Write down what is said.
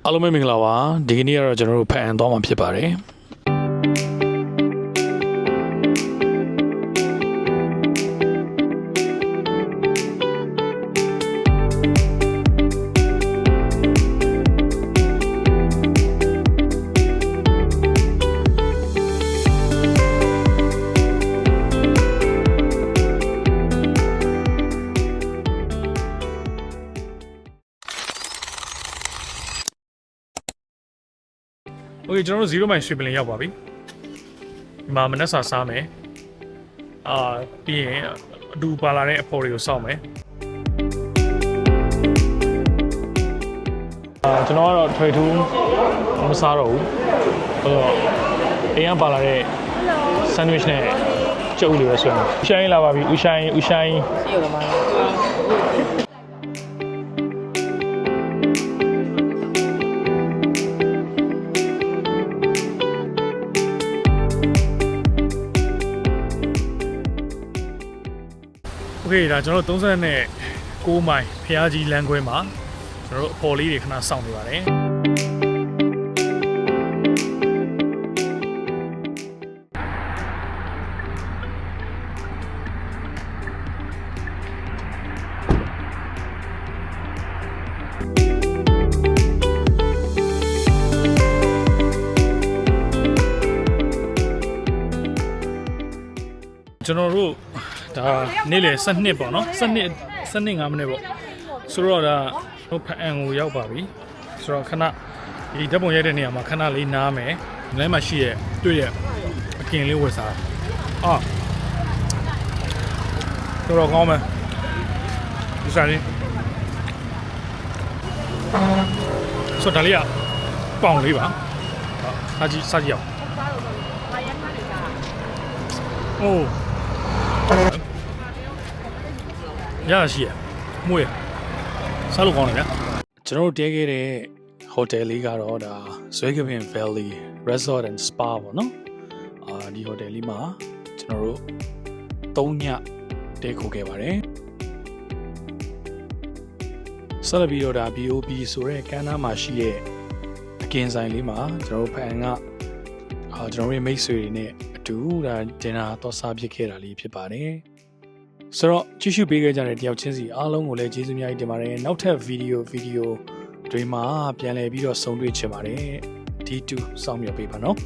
အားလုံးပဲမင်္ဂလာပါဒီကနေ့ကတော့ကျွန်တော်တို့ဖန်သွားမှာဖြစ်ပါတယ်โอเคကျွန်တော်တို့0မိုင်ရွှေပလင်ရောက်ပါပြီဒီမှာမနက်စာစားမယ်ပြီးရင်အတူပါလာတဲ့အဖော်တွေကိုစောင့်မယ်ကျွန်တော်ကတော့ထွေထူးမစားတော့ဘူးဟိုအိမ်ကပါလာတဲ့ sandwich နဲ့ကြုတ်လေးပဲဆွဲမယ်ဥရှိုင်းလာပါပြီဥရှိုင်းရှိရပါမှာโอเคဒါကျွန်တော်တို့36မိုင်ဖျားကြီးလမ်းခွဲမှာကျွန်တော်တို့အပေါ်လေးတွေခဏစောင့်နေပါတယ်ကျွန်တော်တို့ဒါနေ့လေ12ပေါ့နော်12 5မိနစ်ပေါ့ဆိုတော့ဒါဖအန်ကိုရောက်ပါပြီဆိုတော့ခဏဒီဓာတ်ပုံရိုက်တဲ့နေရာမှာခဏလေးနားမယ်လမ်းမှာရှိရဲ့တွေ့ရဲ့အကင်လေးဝယ်စားတော်ကောင်းမယ်ဒီစားလေးဆိုတော့ဒါလေးကပေါင်လေးပါစားကြည့်အောင်โอ้ရရှိရမွေးစားလို့ကောင်းတယ်ဗျကျွန်တော်တို့တဲခဲ့တဲ့ဟိုတယ်လေးကတော့ဒါ Zweigen Valley Resort and Spa ပေါ့နော်ဒီဟိုတယ်လေးမှာကျွန်တော်တို့3ညတဲခိုခဲ့ပါတယ်ဆက်လက်ပြီးတော့ဒါ BOB ဆိုတဲ့ကမ်းနားမှာရှိတဲ့အကင်ဆိုင်လေးမှာကျွန်တော်တို့ဖန်ကကျွန်တော်တို့မိတ်ဆွေတွေနဲ့အတူဒါဒင်နာတော့စားဖြစ်ခဲ့တာလေးဖြစ်ပါတယ်ဆိုတော့ကြည့်ရှုပေးခဲ့ကြတဲ့တယောက်ချင်းစီအားလုံးကိုလည်းကျေးဇူးများကြီးတင်ပါတယ်နောက်ထပ်ဗီဒီယိုတွေမှာပြန်လည်ပြီးတော့ဆုံတွေ့ချင်ပါတယ်D2 စောင့်မျှော်ပေးပါနော်